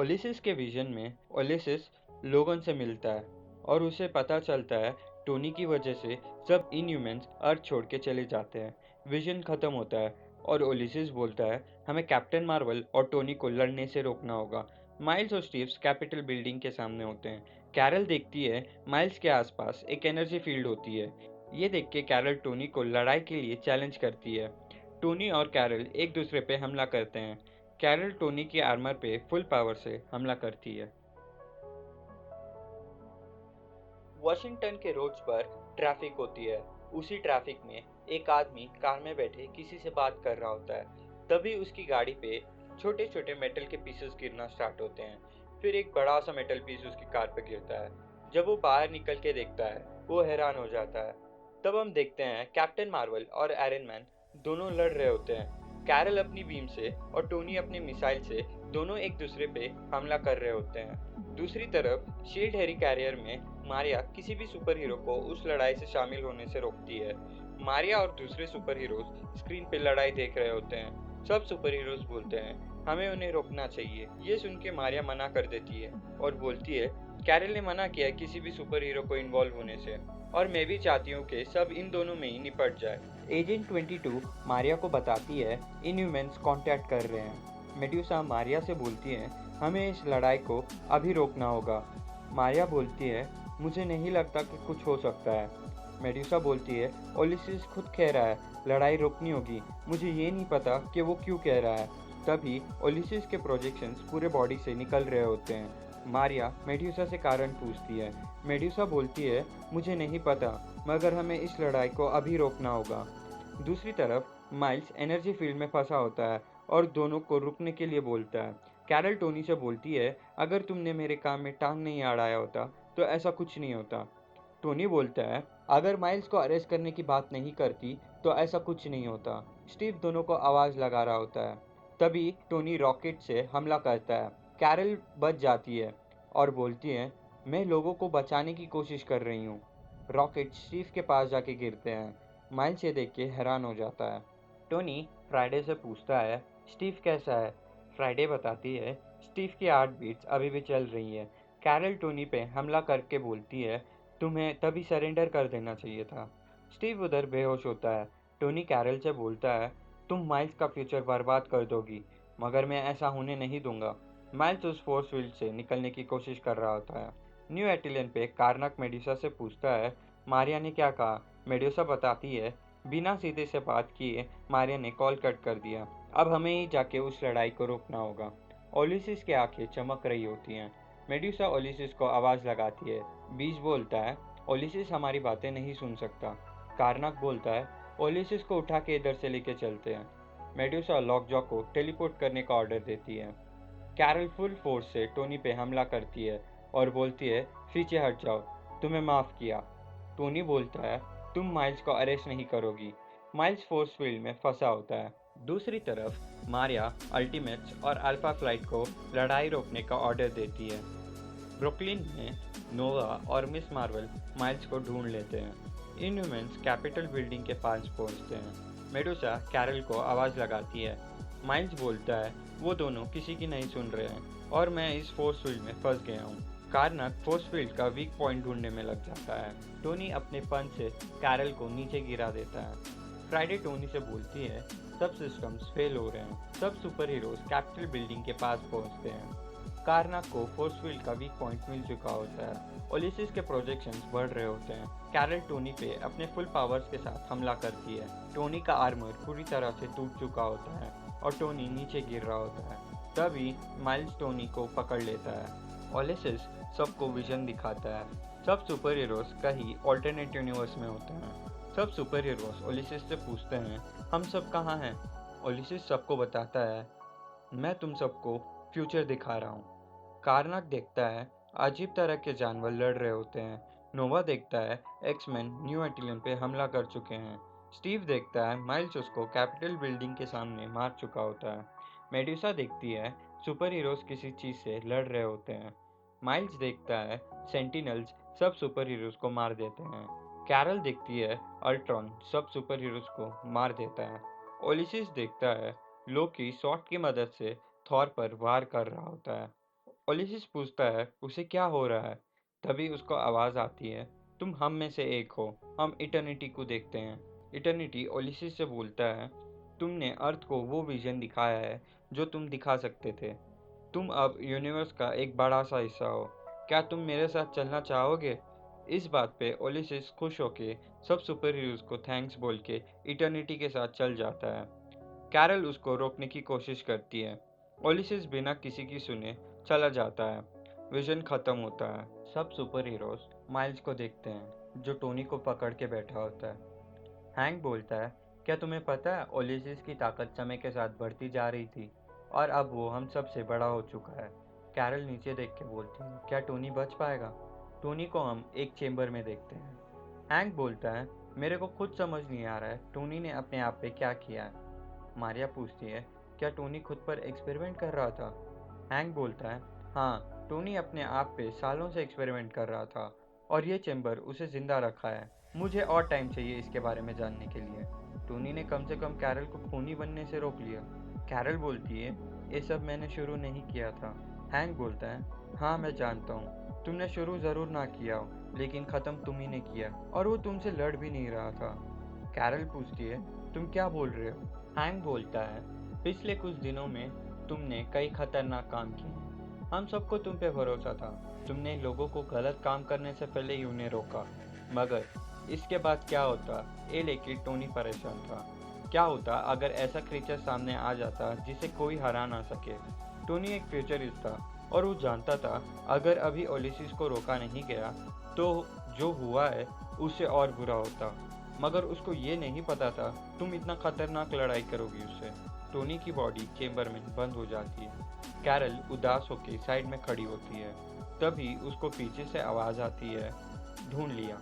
ओलिसिस के विजन में ओलिसिस लोगन से मिलता है और उसे पता चलता है टोनी की वजह से सब इनह्यूमंस अर्थ छोड़ के चले जाते हैं। विजन खत्म होता है और ओलिसिस बोलता है हमें कैप्टन मार्वल और टोनी को लड़ने से रोकना होगा। माइल्स और स्टीव्स कैपिटल बिल्डिंग के सामने होते हैं। कैरल देखती है माइल्स के आसपास एक एनर्जी फील्ड होती है। ये देख के कैरल टोनी को लड़ाई के लिए चैलेंज करती है। टोनी और कैरल एक दूसरे पे हमला करते हैं। कैरल टोनी की आर्मर पे फुल पावर से हमला करती है। वॉशिंगटन के रोड्स पर ट्रैफिक होती है। उसी ट्रैफिक में एक आदमी कार में बैठे किसी से बात कर रहा होता है। तभी उसकी गाड़ी पे छोटे छोटे मेटल के पीसेस गिरना स्टार्ट होते हैं। फिर एक बड़ा सा मेटल पीस उसकी कार पे गिरता है। जब वो बाहर निकल के देखता है वो हैरान हो जाता है। तब हम देखते हैं कैप्टन मार्वल और आयरन मैन दोनों लड़ रहे होते हैं। कैरल अपनी बीम से और टोनी अपनी मिसाइल से दोनों एक दूसरे पे हमला कर रहे होते हैं। दूसरी तरफ शील्ड हेरी कैरियर में मारिया किसी भी सुपर हीरो को उस लड़ाई से शामिल होने से रोकती है। मारिया और दूसरे सुपर हीरोज स्क्रीन पे लड़ाई देख रहे होते हैं। सब सुपर हीरोज बोलते हैं हमें उन्हें रोकना चाहिए। ये सुन के मारिया मना कर देती है और बोलती है कैरल ने मना किया है किसी भी सुपर हीरो को इन्वॉल्व होने से, और मैं भी चाहती हूँ कि सब इन दोनों में ही निपट जाए। एजेंट 22 मारिया को बताती है इनह्यूमंस कांटेक्ट कर रहे हैं। मेड्यूसा मारिया से बोलती है हमें इस लड़ाई को अभी रोकना होगा। मारिया बोलती है मुझे नहीं लगता कि कुछ हो सकता है। मेड्यूसा बोलती है ओलिसिस खुद कह रहा है लड़ाई रोकनी होगी, मुझे ये नहीं पता कि वो क्यों कह रहा है। तभी ओलिसिस के प्रोजेक्शंस पूरे बॉडी से निकल रहे होते हैं। मारिया मेड्यूसा से कारण पूछती है। मेड्यूसा बोलती है मुझे नहीं पता, मगर हमें इस लड़ाई को अभी रोकना होगा। दूसरी तरफ माइल्स एनर्जी फील्ड में फंसा होता है और दोनों को रुकने के लिए बोलता है। कैरल टोनी से बोलती है अगर तुमने मेरे काम में टांग नहीं अड़ाया होता तो ऐसा कुछ नहीं होता। टोनी बोलता है अगर माइल्स को अरेस्ट करने की बात नहीं करती तो ऐसा कुछ नहीं होता। स्टीव दोनों को आवाज लगा रहा होता है। तभी टोनी रॉकेट से हमला करता है। कैरल बच जाती है और बोलती है मैं लोगों को बचाने की कोशिश कर रही हूँ। रॉकेट स्टीव के पास जाके गिरते हैं। माइल्स ये देख के हैरान हो जाता है। टोनी फ्राइडे से पूछता है स्टीव कैसा है। फ्राइडे बताती है स्टीव की हार्ट बीट्स अभी भी चल रही है। कैरल टोनी पे हमला करके बोलती है तुम्हें तभी सरेंडर कर देना चाहिए था। स्टीव उधर बेहोश होता है। टोनी कैरल से बोलता है तुम माइल्स का फ्यूचर बर्बाद कर दोगी, मगर मैं ऐसा होने नहीं दूंगा। माइल्स उस फोर्स फील्ड से निकलने की कोशिश कर रहा होता है। न्यू एटिलियन पे कार्नक मेड्यूसा से पूछता है मारिया ने क्या कहा। मेड्यूसा बताती है बिना सीधे से बात किए मारिया ने कॉल कट कर दिया। अब हमें ही जाके उस लड़ाई को रोकना होगा। ओलिसिस की आंखें चमक रही होती हैं। मेड्यूसा ओलिसिस को आवाज लगाती है। बीज बोलता है ओलिसिस हमारी बातें नहीं सुन सकता। कार्नक बोलता है ओलिसिस को उठा के इधर से लेके चलते हैं। मेड्यूसा लॉकजॉ को टेलीपोर्ट करने का ऑर्डर देती है। कैरल फुल फोर्स से टोनी पे हमला करती है और बोलती है पीछे हट जाओ, तुम्हें माफ किया। टोनी बोलता है तुम माइल्स को अरेस्ट नहीं करोगी। माइल्स फोर्स फील्ड में फंसा होता है। दूसरी तरफ मारिया अल्टीमेट्स और अल्फा फ्लाइट को लड़ाई रोकने का ऑर्डर देती है। ब्रुकलिन में नोवा और मिस मार्वल माइल्स को ढूंढ लेते हैं। इनह्यूमंस कैपिटल बिल्डिंग के पास पहुंचते हैं। मेडुसा कैरल को आवाज़ लगाती है। माइल्स बोलता है वो दोनों किसी की नहीं सुन रहे हैं और मैं इस फोर्स फील्ड में फंस गया हूँ। कार्नक फोर्स फील्ड का वीक पॉइंट ढूंढने में लग जाता है। टोनी अपने पंच से कैरल को नीचे गिरा देता है। फ्राइडे टोनी से बोलती है सब सिस्टम्स फेल हो रहे हैं। सब सुपर हीरोज कैपिटल बिल्डिंग के पास पहुंचते हैं। कार्नक को फोर्स फील्ड का वीक पॉइंट मिल चुका होता है। ओलिसिस के प्रोजेक्शंस बढ़ रहे होते हैं। कैरल टोनी पे अपने फुल पावर्स के साथ हमला करती है। टोनी का आर्मर पूरी तरह से टूट चुका होता है और टोनी नीचे गिर रहा होता है। तभी माइल्स टोनी को पकड़ लेता है। ओलिसिस सबको विजन दिखाता है। सब सुपर हीरोज कहीं ऑल्टरनेट यूनिवर्स में होते हैं। सब सुपर हीरोज ओलिसिस से पूछते हैं हम सब कहाँ हैं। ओलिसिस सबको बताता है मैं तुम सबको फ्यूचर दिखा रहा हूँ। कार्नक देखता है अजीब तरह के जानवर लड़ रहे होते हैं। नोवा देखता है एक्समैन न्यू एटिलियन पे हमला कर चुके हैं। स्टीव देखता है माइल्स उसको कैपिटल बिल्डिंग के सामने मार चुका होता है। मेड्यूसा देखती है सुपर हीरोज किसी चीज से लड़ रहे होते हैं। माइल्स देखता है सेंटिनल्स सब सुपर हीरोज को मार देते हैं। कैरल देखती है अल्ट्रॉन सब सुपर हीरोज को मार देता है। ओलिसिस देखता है लोकी सॉर्ड की मदद से थॉर पर वार कर रहा होता है। ओलिसिस पूछता है उसे क्या हो रहा है। तभी उसको आवाज़ आती है, तुम हम में से एक हो, हम इटर्निटी को देखते हैं। इटर्निटी ओलिसिस से बोलता है, तुमने अर्थ को वो विजन दिखाया है जो तुम दिखा सकते थे। तुम अब यूनिवर्स का एक बड़ा सा हिस्सा हो। क्या तुम मेरे साथ चलना चाहोगे? इस बात पे ओलिसिस खुश होके सब सुपर हीरोज को थैंक्स बोल के इटर्निटी के साथ चल जाता है। कैरल उसको रोकने की कोशिश करती है। ओलिसिस बिना किसी की सुने चला जाता है। विजन खत्म होता है। सब सुपर हीरोज माइल्स को देखते हैं जो टोनी को पकड़ के बैठा होता है। हैंक बोलता है, क्या तुम्हें पता है ओलिसिस की ताकत समय के साथ बढ़ती जा रही थी और अब वो हम सब से बड़ा हो चुका है। कैरल नीचे देख के बोलती है, क्या टोनी बच पाएगा? टोनी को हम एक चेंबर में देखते हैं। हैंक बोलता है, मेरे को खुद समझ नहीं आ रहा है टोनी ने अपने आप पे क्या किया है। मारिया पूछती है, क्या टोनी खुद पर एक्सपेरिमेंट कर रहा था? हैंक बोलता है, हाँ, टोनी अपने आप पे सालों से एक्सपेरिमेंट कर रहा था और ये चेंबर उसे जिंदा रखा है। मुझे और टाइम चाहिए इसके बारे में जानने के लिए। टोनी ने कम से कम कैरल को खूनी बनने से रोक लिया। कैरल बोलती है, ये सब मैंने शुरू नहीं किया था। हैंक बोलता है, हाँ मैं जानता हूँ, तुमने शुरू ज़रूर ना किया हो, लेकिन ख़त्म तुम ही ने किया और वो तुमसे लड़ भी नहीं रहा था। कैरल पूछती है, तुम क्या बोल रहे हो? हैंक बोलता है, पिछले कुछ दिनों में तुमने कई खतरनाक काम किए। हम सबको तुम पे भरोसा था। तुमने लोगों को गलत काम करने से पहले ही उन्हें रोका। मगर इसके बाद क्या होता, ये लेके टोनी परेशान था। क्या होता अगर ऐसा क्रीचर सामने आ जाता जिसे कोई हरा ना सके? टोनी एक फ्यूचरिस्ट था और वो जानता था अगर अभी ओलिसिस को रोका नहीं गया तो जो हुआ है उससे और बुरा होता। मगर उसको ये नहीं पता था तुम इतना खतरनाक लड़ाई करोगी उससे। टोनी की बॉडी चेंबर में बंद हो जाती है। कैरल उदास होकर साइड में खड़ी होती है। तभी उसको पीछे से आवाज़ आती है, ढूंढ लिया।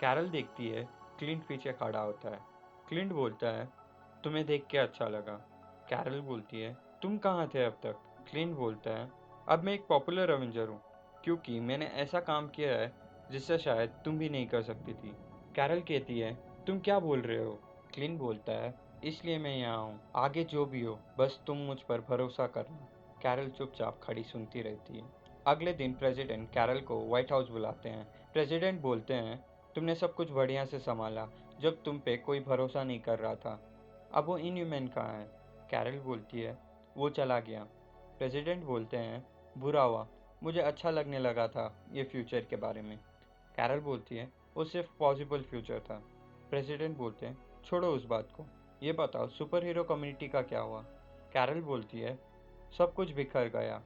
कैरल देखती है, क्लिंट पीछे खड़ा होता है। क्लिंट बोलता है, तुम्हें देख के अच्छा लगा। कैरल बोलती है, तुम कहाँ थे अब तक? क्लिंट बोलता है, अब मैं एक पॉपुलर एवेंजर हूँ क्योंकि मैंने ऐसा काम किया है जिससे शायद तुम भी नहीं कर सकती थी। कैरल कहती है, तुम क्या बोल रहे हो? क्लिंट बोलता है, इसलिए मैं यहाँ हूँ, आगे जो भी हो बस तुम मुझ पर भरोसा करना। कैरल चुपचाप खड़ी सुनती रहती है। अगले दिन प्रेसिडेंट कैरल को व्हाइट हाउस बुलाते हैं। प्रेसिडेंट बोलते हैं, तुमने सब कुछ बढ़िया से संभाला जब तुम पे कोई भरोसा नहीं कर रहा था। अब वो इनह्यूमन कहाँ है? कैरल बोलती है, वो चला गया। प्रेसिडेंट बोलते हैं, बुरा हुआ, मुझे अच्छा लगने लगा था ये फ्यूचर के बारे में। कैरल बोलती है, वो सिर्फ पॉसिबल फ्यूचर था। प्रेसिडेंट बोलते हैं, छोड़ो उस बात को, ये बताओ सुपर हीरो कम्युनिटी का क्या हुआ? कैरल बोलती है, सब कुछ बिखर गया।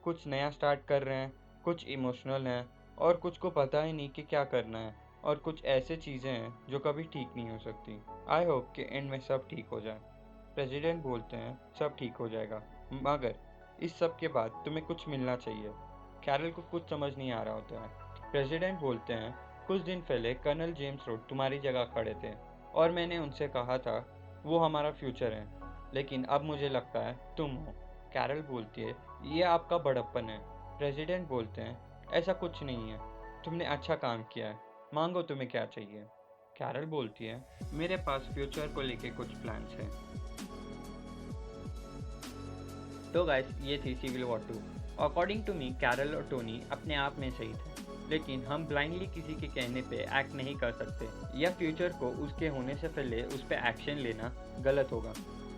कुछ नया स्टार्ट कर रहे हैं, कुछ इमोशनल हैं और कुछ को पता ही नहीं कि क्या करना है, और कुछ ऐसे चीज़ें हैं जो कभी ठीक नहीं हो सकती। आई होप कि एंड में सब ठीक हो जाए। प्रेसिडेंट बोलते हैं, सब ठीक हो जाएगा, मगर इस सब के बाद तुम्हें कुछ मिलना चाहिए। कैरल को कुछ समझ नहीं आ रहा होता है। प्रेसिडेंट बोलते हैं, कुछ दिन पहले कर्नल जेम्स रोड तुम्हारी जगह खड़े थे और मैंने उनसे कहा था वो हमारा फ्यूचर है, लेकिन अब मुझे लगता है तुम हो। कैरल बोलती है, ये आपका बड़प्पन है। प्रेसिडेंट बोलते हैं, ऐसा कुछ नहीं है, तुमने अच्छा काम किया है, मांगो तुम्हें क्या चाहिए। कैरल बोलती है, मेरे पास फ्यूचर को लेके कुछ प्लान्स हैं। तो गाइस, ये थी civil war 2। According to me Carol और टोनी अपने आप में सही थे, लेकिन हम ब्लाइंडली किसी के कहने पे एक्ट नहीं कर सकते या फ्यूचर को उसके होने से पहले उस पर एक्शन लेना गलत होगा।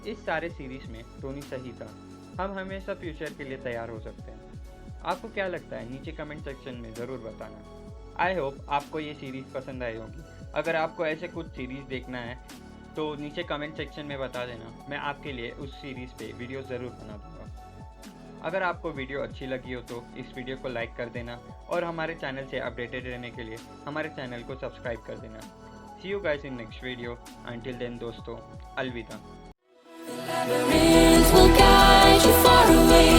इस सारे सीरीज में टोनी सही था। हम हमेशा फ्यूचर के लिए तैयार हो सकते हैं। आपको क्या लगता है नीचे कमेंट सेक्शन में ज़रूर बताना। आई होप आपको ये सीरीज़ पसंद आई होगी। अगर आपको ऐसे कुछ सीरीज़ देखना है तो नीचे कमेंट सेक्शन में बता देना, मैं आपके लिए उस सीरीज़ पे वीडियो ज़रूर बना दूँगा। अगर आपको वीडियो अच्छी लगी हो तो इस वीडियो को लाइक कर देना और हमारे चैनल से अपडेटेड रहने के लिए हमारे चैनल को सब्सक्राइब कर देना। See you guys in next video. Until then दोस्तों, अलविदा। Labyrinth will guide you far away.